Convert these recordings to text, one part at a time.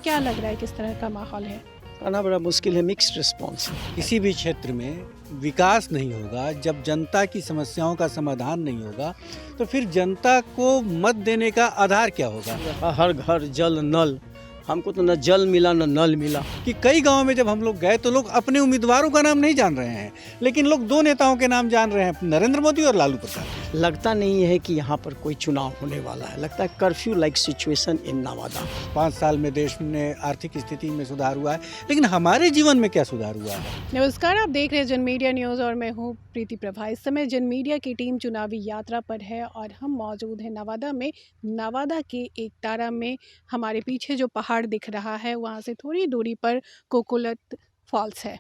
क्या लग रहा है किस तरह का माहौल है? कहना बड़ा मुश्किल है, मिक्स्ड रिस्पॉन्स है। किसी भी क्षेत्र में विकास नहीं होगा जब जनता की समस्याओं का समाधान नहीं होगा, तो फिर जनता को मत देने का आधार क्या होगा? हर घर जल नल, हमको तो न जल मिला न नल मिला। कि कई गांव में जब हम लोग गए तो लोग अपने उम्मीदवारों का नाम नहीं जान रहे हैं, लेकिन लोग दो नेताओं के नाम जान रहे हैं, नरेंद्र मोदी और लालू प्रसाद। लगता नहीं है कि यहाँ पर कोई चुनाव होने वाला है, लगता है curfew like situation in Nawada. 5 साल में देश में आर्थिक स्थिति में सुधार हुआ है, लेकिन हमारे जीवन में क्या सुधार हुआ है? नमस्कार, आप देख रहे हैं जन मीडिया न्यूज़ और मैं हूं प्रीति प्रभा। इस समय जन मीडिया की टीम चुनावी यात्रा पर है और हम मौजूद हैं नवादा में। नवादा के एकतारा में हमारे पीछे जो पहाड़ दिख रहा है वहाँ से थोड़ी दूरी पर कोकोलत फॉल्स है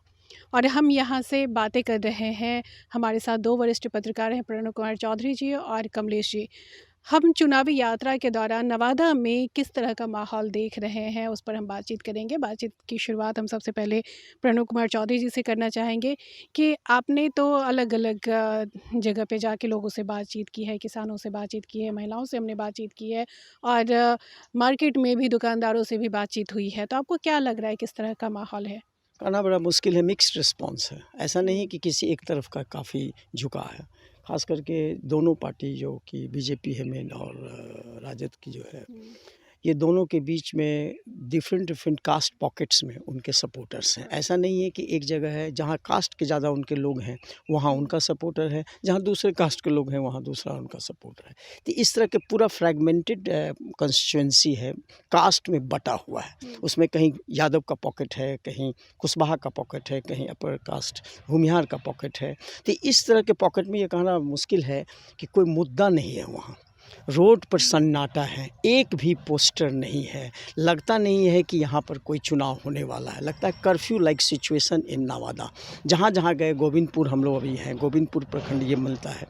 और हम यहाँ से बातें कर रहे हैं। हमारे साथ 2 वरिष्ठ पत्रकार हैं, प्रणव कुमार चौधरी जी और कमलेश जी। हम चुनावी यात्रा के दौरान नवादा में किस तरह का माहौल देख रहे हैं उस पर हम बातचीत करेंगे। बातचीत की शुरुआत हम सबसे पहले प्रणव कुमार चौधरी जी से करना चाहेंगे कि आपने तो अलग अलग जगह पे जाके लोगों से बातचीत की है, किसानों से बातचीत की है, महिलाओं से हमने बातचीत की है और मार्केट में भी दुकानदारों से भी बातचीत हुई है। तो आपको क्या लग रहा है किस तरह का माहौल है? कहना बड़ा मुश्किल है, मिक्स्ड रिस्पॉन्स है। ऐसा नहीं कि किसी एक तरफ का काफ़ी झुका है, खास करके दोनों पार्टी जो कि बीजेपी है मेन और राजद की जो है, ये दोनों के बीच में डिफरेंट कास्ट पॉकेट्स में उनके सपोर्टर्स हैं। ऐसा नहीं है कि एक जगह है जहाँ कास्ट के ज़्यादा उनके लोग हैं वहाँ उनका सपोर्टर है, जहाँ दूसरे कास्ट के लोग हैं वहाँ दूसरा उनका सपोर्टर है। तो इस तरह के पूरा फ्रैगमेंटेड कंस्टिट्यूएंसी है, कास्ट में बटा हुआ है। उसमें कहीं यादव का पॉकेट है, कहीं कुशवाहा का पॉकेट है, कहीं अपर कास्ट भूमिहार का पॉकेट है। तो इस तरह के पॉकेट में ये कहना मुश्किल है कि कोई मुद्दा नहीं है वहाँ। रोड पर सन्नाटा है, एक भी पोस्टर नहीं है, लगता नहीं है कि यहाँ पर कोई चुनाव होने वाला है, लगता है curfew like situation in Nawada. जहाँ जहाँ गए, गोविंदपुर हम लोग अभी हैं, गोविंदपुर प्रखंड ये मिलता है,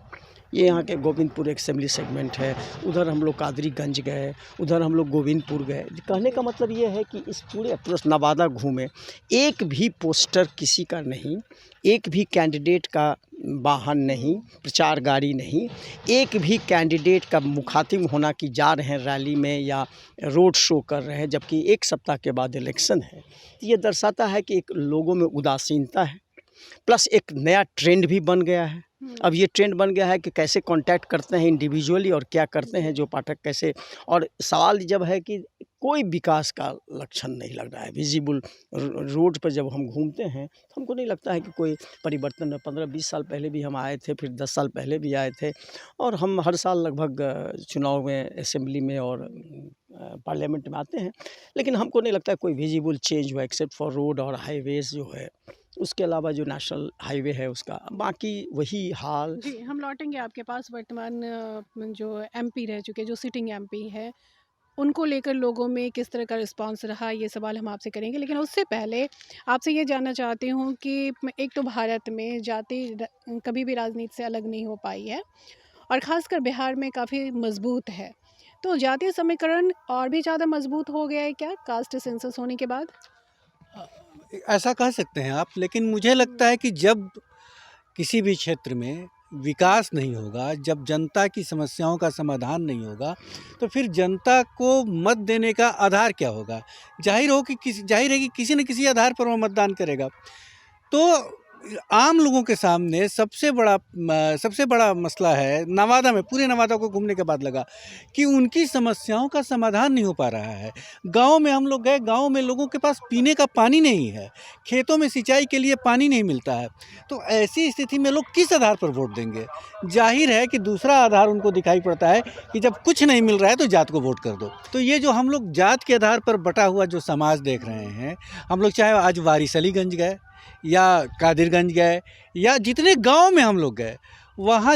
ये यहाँ के गोविंदपुर एक असेंबली सेगमेंट है। उधर हम लोग कादरीगंज गए, उधर हम लोग गोविंदपुर गए। कहने का मतलब ये है कि इस पूरे नवादा घूमे, एक भी पोस्टर किसी का नहीं, एक भी कैंडिडेट का वाहन नहीं, प्रचार गाड़ी नहीं, एक भी कैंडिडेट का मुखातिब होना कि जा रहे हैं रैली में या रोड शो कर रहे हैं, जबकि 1 सप्ताह के बाद इलेक्शन है। ये दर्शाता है कि एक लोगों में उदासीनता है, प्लस एक नया ट्रेंड भी बन गया है। अब ये ट्रेंड बन गया है कि कैसे कांटेक्ट करते हैं इंडिविजुअली और क्या करते हैं जो पाठक कैसे। और सवाल जब है कि कोई विकास का लक्षण नहीं लग रहा है विजिबल। रोड पर जब हम घूमते हैं तो हमको नहीं लगता है कि कोई परिवर्तन है। 15-20 साल पहले भी हम आए थे, फिर 10 साल पहले भी आए थे, और हम हर साल लगभग चुनाव में असेंबली में और पार्लियामेंट में आते हैं, लेकिन हमको नहीं लगता है कोई विजिबल चेंज हुआ एक्सेप्ट फॉर रोड और हाईवेज जो है। उसके अलावा जो नेशनल हाईवे है उसका बाकी वही हाल। जी, हम लौटेंगे आपके पास। वर्तमान जो एमपी रह चुके, जो सिटिंग एमपी है, उनको लेकर लोगों में किस तरह का रिस्पांस रहा, ये सवाल हम आपसे करेंगे। लेकिन उससे पहले आपसे ये जानना चाहती हूँ कि एक तो भारत में जाति कभी भी राजनीति से अलग नहीं हो पाई है और ख़ासकर बिहार में काफ़ी मजबूत है। तो जातीय समीकरण और भी ज़्यादा मजबूत हो गया है क्या कास्ट सेंसस होने के बाद? ऐसा कह सकते हैं आप, लेकिन मुझे लगता है कि जब किसी भी क्षेत्र में विकास नहीं होगा, जब जनता की समस्याओं का समाधान नहीं होगा, तो फिर जनता को मत देने का आधार क्या होगा? जाहिर है कि किसी न किसी आधार पर वो मतदान करेगा। तो आम लोगों के सामने सबसे बड़ा मसला है नवादा में, पूरे नवादा को घूमने के बाद लगा कि उनकी समस्याओं का समाधान नहीं हो पा रहा है। गांव में हम लोग गए, गांव में लोगों के पास पीने का पानी नहीं है, खेतों में सिंचाई के लिए पानी नहीं मिलता है। तो ऐसी स्थिति में लोग किस आधार पर वोट देंगे? जाहिर है कि दूसरा आधार उनको दिखाई पड़ता है कि जब कुछ नहीं मिल रहा है तो जात को वोट कर दो। तो ये जो हम लोग जात के आधार पर बटा हुआ जो समाज देख रहे हैं, हम लोग चाहे आज वारिसलीगंज गए या कादिरगंज गए या जितने गांव में हम लोग गए, वहाँ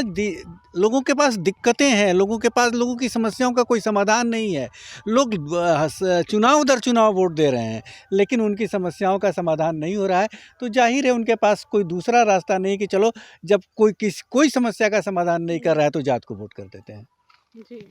लोगों के पास दिक्कतें हैं, लोगों की समस्याओं का कोई समाधान नहीं है। लोग चुनाव दर चुनाव वोट दे रहे हैं, लेकिन उनकी समस्याओं का समाधान नहीं हो रहा है। तो जाहिर है उनके पास कोई दूसरा रास्ता नहीं कि चलो जब कोई समस्या का समाधान नहीं कर रहा है तो जात को वोट कर देते हैं। जी,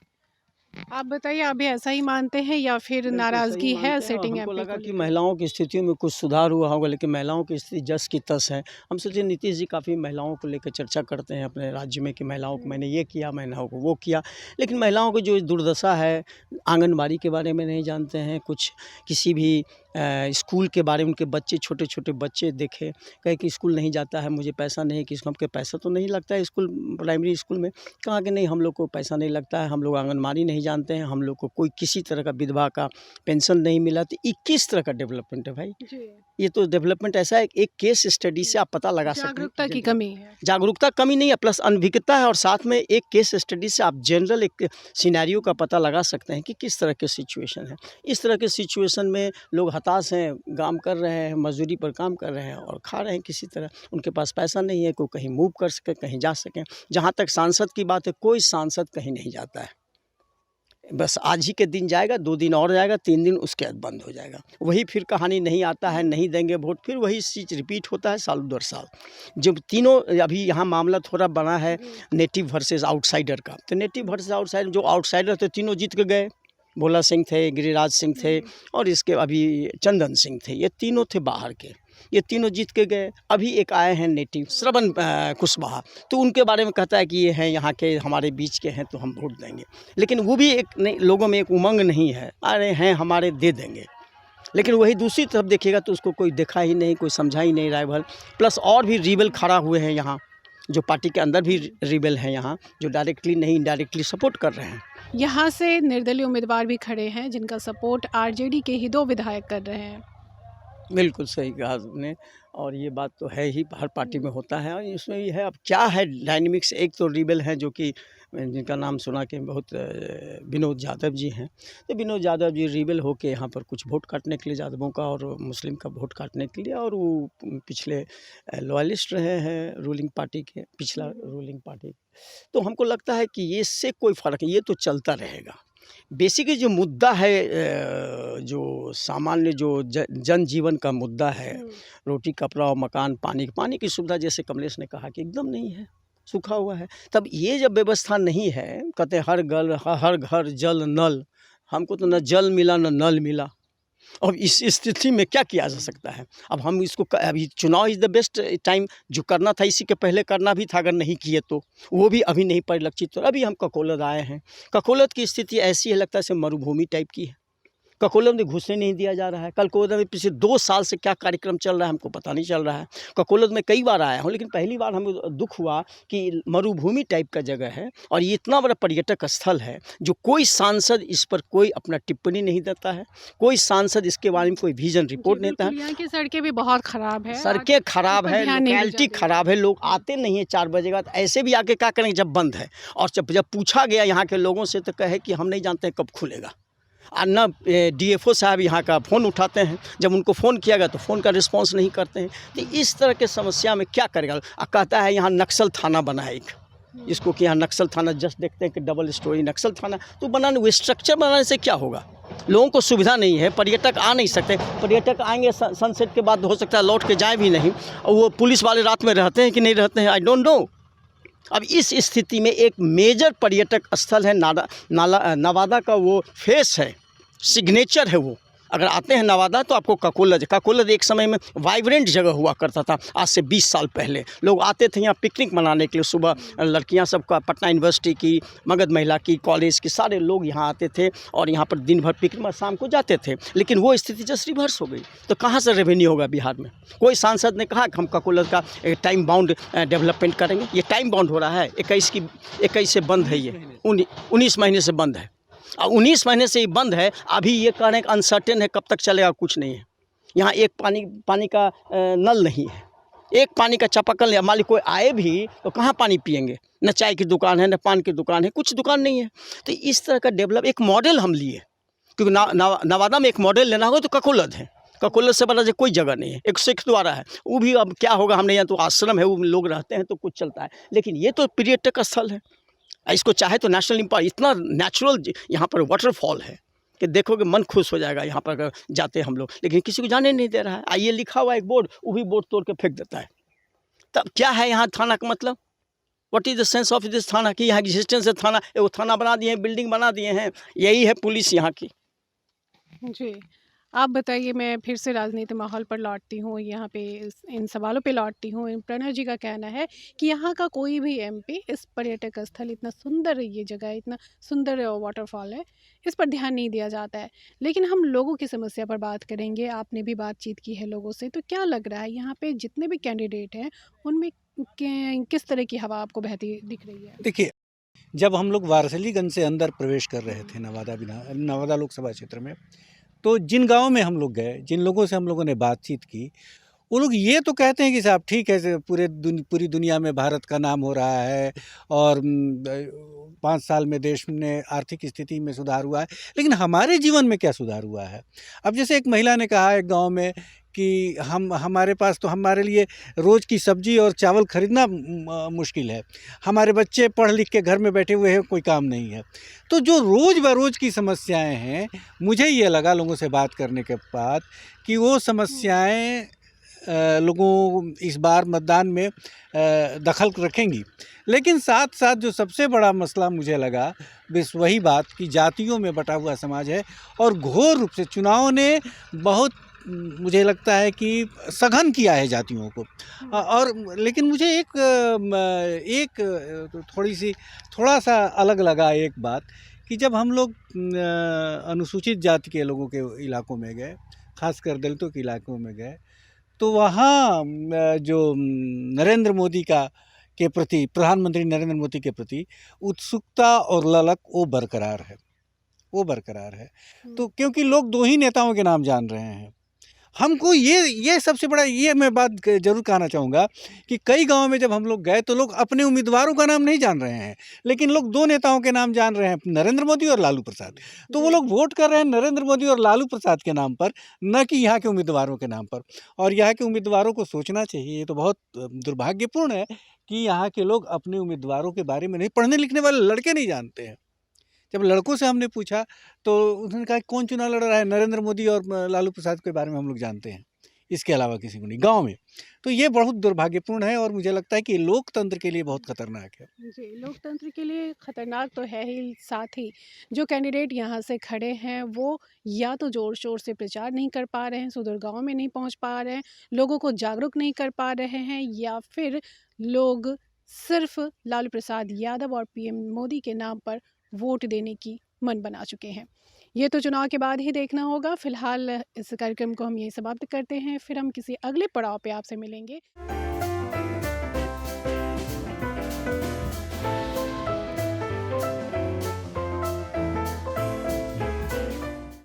आप बताइए, आप भी ऐसा ही मानते हैं या फिर बिल्कुल सही नाराज़गी मानते है हैं और सिटिंग हमको एमपी लगा को कि लेकर? महिलाओं की स्थितियों में कुछ सुधार हुआ होगा, लेकिन महिलाओं की स्थिति जस की तस है। हम सोचे नीतीश जी काफ़ी महिलाओं को लेकर चर्चा करते हैं अपने राज्य में कि महिलाओं को मैंने ये किया, महिलाओं को वो किया। लेकिन महिलाओं की जो दुर्दशा है, आंगनबाड़ी के बारे में नहीं जानते हैं, कुछ किसी भी स्कूल के बारे में, उनके बच्चे छोटे-छोटे बच्चे देखे, कहे कि स्कूल नहीं जाता है, मुझे पैसा नहीं है, किसको हम कहे पैसा तो नहीं लगता है स्कूल, प्राइमरी स्कूल में? कहा कि नहीं हम लोग को पैसा नहीं लगता है, हम लोग आंगनबाड़ी नहीं जानते हैं, हम लोग को कोई किसी तरह का विधवा का पेंशन नहीं मिला। तो ये किस तरह का डेवलपमेंट है भाई? जी। ये तो डेवलपमेंट ऐसा है, एक केस स्टडी से आप पता लगा सकते हैं जागरूकता की जनरल कमी है। जागरूकता कमी नहीं है, प्लस अनभिज्ञता है, और साथ में एक केस स्टडी से आप जनरल एक सिनेरियो का पता लगा सकते हैं कि किस तरह के सिचुएशन है। इस तरह के सिचुएशन में लोग हताश हैं, काम कर रहे हैं, मजदूरी पर काम कर रहे हैं और खा रहे हैं किसी तरह। उनके पास पैसा नहीं है, कोई कहीं मूव कर सके, कहीं जा सकें। जहाँ तक सांसद की बात है, कोई सांसद कहीं नहीं जाता है। बस आज ही के दिन जाएगा, 2 दिन और जाएगा, 3 दिन उसके बाद बंद हो जाएगा। वही फिर कहानी, नहीं आता है, नहीं देंगे वोट, फिर वही चीज़ रिपीट होता है साल दर साल। जब तीनों अभी यहाँ मामला थोड़ा बना है नेटिव वर्सेस आउटसाइडर का, तो नेटिव वर्सेस आउटसाइडर, जो आउटसाइडर थे तीनों जीत के गए। भोला सिंह थे, गिरिराज सिंह थे और इसके अभी चंदन सिंह थे, ये तीनों थे बाहर के, ये तीनों जीत के गए। अभी एक आए हैं नेटिव श्रवण कुशवाहा, तो उनके बारे में कहता है कि ये हैं यहाँ के, हमारे बीच के हैं तो हम वोट देंगे। लेकिन वो भी एक नहीं, लोगों में एक उमंग नहीं है, अरे हैं हमारे, दे देंगे। लेकिन वही दूसरी तरफ देखिएगा तो उसको कोई देखा ही नहीं, कोई समझा ही नहीं राइवल। प्लस और भी रिबल खड़ा हुए हैं यहाँ, जो पार्टी के अंदर भी रिबल हैं यहाँ, जो डायरेक्टली नहीं इनडायरेक्टली सपोर्ट कर रहे हैं। यहाँ से निर्दलीय उम्मीदवार भी खड़े हैं जिनका सपोर्ट आरजेडी के ही 2 विधायक कर रहे हैं। बिल्कुल सही कहा आपने, और ये बात तो है ही, हर पार्टी में होता है। और इसमें ये है, अब क्या है डायनेमिक्स, एक तो रिबेल हैं जो कि जिनका नाम सुना कि बहुत विनोद यादव जी हैं। तो विनोद यादव जी रिबेल होके यहाँ पर कुछ वोट काटने के लिए, यादवों का और मुस्लिम का वोट काटने के लिए, और वो पिछले लॉयलिस्ट रहे हैं रूलिंग पार्टी के, पिछला रूलिंग पार्टी। तो हमको लगता है कि ये इससे कोई फ़र्क नहीं, ये तो चलता रहेगा। बेसिकली जो मुद्दा है, जो सामान्य जो जनजीवन का मुद्दा है, रोटी कपड़ा और मकान, पानी की सुविधा, जैसे कमलेश ने कहा कि एकदम नहीं है, सूखा हुआ है। तब ये जब व्यवस्था नहीं है, कहते हर घर जल नल, हमको तो न जल मिला न नल मिला। अब इस स्थिति में क्या किया जा सकता है? अब हम इसको अभी चुनाव इज़ द बेस्ट टाइम, जो करना था इसी के पहले करना भी था, अगर नहीं किए तो वो भी अभी नहीं परिलक्षित। तो अभी हम ककोलत आए हैं, ककोलत की स्थिति ऐसी है, लगता है जैसे मरुभूमि टाइप की है। ककोलत में घुसने नहीं दिया जा रहा है। ककोलत में पिछले 2 साल से क्या कार्यक्रम चल रहा है हमको पता नहीं चल रहा है। ककोलत में कई बार आया हूँ, लेकिन पहली बार हमें दुख हुआ कि मरुभूमि टाइप का जगह है और ये इतना बड़ा पर्यटक स्थल है, जो कोई सांसद इस पर कोई अपना टिप्पणी नहीं देता है, कोई सांसद इसके बारे में कोई विजन रिपोर्ट नहीं देता है। यहाँ की सड़कें भी बहुत खराब है, सड़कें खराब है, ध्यान नहीं दिया लोकेलिटी जाता। खराब है, लोग आते नहीं है 4 बजे के बाद। ऐसे भी आके क्या करेंगे जब बंद है? और जब पूछा गया यहाँ के लोगों से तो कहे कि हम नहीं जानते हैं कब खुलेगा। और ना डीएफओ साहब यहाँ का फ़ोन उठाते हैं, जब उनको फ़ोन किया गया तो फ़ोन का रिस्पांस नहीं करते हैं। तो इस तरह के समस्या में क्या करेगा? कहता है यहाँ नक्सल थाना बना है एक, इसको कि यहाँ नक्सल थाना, जस्ट देखते हैं कि डबल स्टोरी नक्सल थाना, तो बनाने, वो स्ट्रक्चर बनाने से क्या होगा? लोगों को सुविधा नहीं है, पर्यटक आ नहीं सकते, पर्यटक आएंगे सनसेट के बाद हो सकता है लौट के जाए भी नहीं, और वो पुलिस वाले रात में रहते हैं कि नहीं रहते हैं, आई डोंट नो। अब इस स्थिति में एक मेजर पर्यटक स्थल है नवादा का, वो फेस है, सिग्नेचर है वो। अगर आते हैं नवादा तो आपको ककोलत एक समय में वाइब्रेंट जगह हुआ करता था। आज से 20 साल पहले लोग आते थे यहाँ पिकनिक मनाने के लिए। सुबह लड़कियाँ सबका, पटना यूनिवर्सिटी की, मगध महिला की, कॉलेज के सारे लोग यहाँ आते थे और यहाँ पर दिन भर पिकनिक, शाम को जाते थे। लेकिन वो स्थिति जस्ट रिवर्स हो गई, तो कहाँ से रेवेन्यू होगा बिहार में? कोई सांसद ने कहा कि हम ककोलत का टाइम बाउंड डेवलपमेंट करेंगे। ये टाइम बाउंड हो रहा है, 21 से बंद है, ये 19 महीने से बंद है। 19 महीने से ये बंद है। अभी ये कह रहे हैं कि अनसर्टेन है, कब तक चलेगा कुछ नहीं है। यहाँ एक पानी का नल नहीं है, एक पानी का चापाकल है। मान ली कोई आए भी तो कहाँ पानी पिएंगे? न चाय की दुकान है, न पान की दुकान है, कुछ दुकान नहीं है। तो इस तरह का डेवलप, एक मॉडल हम लिए, क्योंकि नवादा में एक मॉडल लेना होगा तो ककोलत है। ककोलत से बड़ा जो कोई जगह नहीं है। एक सिख द्वारा है, वो भी अब क्या होगा हमने, यहाँ तो आश्रम है, वो लोग रहते हैं तो कुछ चलता है। लेकिन ये तो पर्यटक स्थल है, इसको चाहे तो नेशनल इम्पॉर्टेंस, इतना नेचुरल यहाँ पर वाटरफॉल है कि देखोगे मन खुश हो जाएगा यहाँ पर अगर जाते हैं हम लोग। लेकिन किसी को जाने नहीं दे रहा है। आइए लिखा हुआ एक बोर्ड, वो भी बोर्ड तोड़ के फेंक देता है। तब क्या है यहाँ थाना का मतलब? What is the sense of this थाना कि यहाँ एग्जिस्टेंस है थाना, एगो थाना बना दिए हैं, बिल्डिंग बना दिए हैं, यही है पुलिस यहाँ की। जी। आप बताइए, मैं फिर से राजनीति माहौल पर लौटती हूँ, यहाँ पे इन सवालों पे लौटती हूँ। प्रणव जी का कहना है कि यहाँ का कोई भी एमपी इस पर्यटक स्थल, इतना सुंदर ये जगह है, इतना सुंदर वाटरफॉल है, इस पर ध्यान नहीं दिया जाता है। लेकिन हम लोगों की समस्या पर बात करेंगे, आपने भी बातचीत की है लोगों से, तो क्या लग रहा है यहाँ पे जितने भी कैंडिडेट हैं उनमें किस तरह की हवा आपको बहती दिख रही है? देखिए, जब हम लोग वारसलीगंज से अंदर प्रवेश कर रहे थे नवादा लोकसभा क्षेत्र में, तो जिन गाँव में हम लोग गए, जिन लोगों से हम लोगों ने बातचीत की, वो लोग ये तो कहते हैं कि साहब ठीक है, पूरी दुनिया में भारत का नाम हो रहा है और 5 साल में देश में आर्थिक स्थिति में सुधार हुआ है, लेकिन हमारे जीवन में क्या सुधार हुआ है? अब जैसे एक महिला ने कहा एक गाँव में कि हमारे पास तो हमारे लिए रोज़ की सब्ज़ी और चावल खरीदना मुश्किल है। हमारे बच्चे पढ़ लिख के घर में बैठे हुए हैं, कोई काम नहीं है। तो जो रोज़ बरोज़ की समस्याएँ हैं, मुझे ये लगा लोगों से बात करने के बाद कि वो समस्याएँ लोगों इस बार मतदान में दखल रखेंगी। लेकिन साथ-साथ जो सबसे बड़ा मसला मुझे लगा, बस वही बात कि जातियों में बँटा हुआ समाज है और घोर रूप से चुनाव ने बहुत मुझे लगता है कि सघन किया है जातियों को। और लेकिन मुझे थोड़ा-सा अलग लगा एक बात कि जब हम लोग अनुसूचित जाति के लोगों के इलाकों में गए, ख़ासकर दलितों के इलाकों में गए, तो वहाँ जो नरेंद्र मोदी के प्रति, प्रधानमंत्री नरेंद्र मोदी के प्रति उत्सुकता और ललक वो बरकरार है, वो बरकरार है। तो क्योंकि लोग 2 ही नेताओं के नाम जान रहे हैं। हमको ये सबसे बड़ा ये मैं बात ज़रूर कहना चाहूँगा कि कई गाँव में जब हम लोग गए तो लोग अपने उम्मीदवारों का नाम नहीं जान रहे हैं, लेकिन लोग 2 नेताओं के नाम जान रहे हैं, नरेंद्र मोदी और लालू प्रसाद। तो वो लोग वोट कर रहे हैं नरेंद्र मोदी और लालू प्रसाद के नाम पर, न कि यहाँ के उम्मीदवारों के नाम पर। और यहाँ के उम्मीदवारों को सोचना चाहिए, ये तो बहुत दुर्भाग्यपूर्ण है कि यहाँ के लोग अपने उम्मीदवारों के बारे में नहीं, पढ़ने लिखने वाले लड़के नहीं जानते हैं। जब लड़कों से हमने पूछा तो उन्होंने कहा कौन चुनाव लड़ रहा है, नरेंद्र मोदी और लालू प्रसाद के बारे में हम लोग जानते हैं, इसके अलावा किसी को नहीं गांव में। तो ये बहुत दुर्भाग्यपूर्ण है और मुझे लगता है कि लोकतंत्र के लिए बहुत खतरनाक है। जी, लोकतंत्र के लिए खतरनाक तो है ही, साथ ही जो कैंडिडेट यहाँ से खड़े हैं वो या तो ज़ोर शोर से प्रचार नहीं कर पा रहे हैं, सुदूर गाँव में नहीं पहुँच पा रहे हैं, लोगों को जागरूक नहीं कर पा रहे हैं, या फिर लोग सिर्फ लालू प्रसाद यादव और पीएम मोदी के नाम पर वोट देने की मन बना चुके हैं। ये तो चुनाव के बाद ही देखना होगा। फिलहाल इस कार्यक्रम को हम यहीं समाप्त करते हैं, फिर हम किसी अगले पड़ाव पे आपसे मिलेंगे।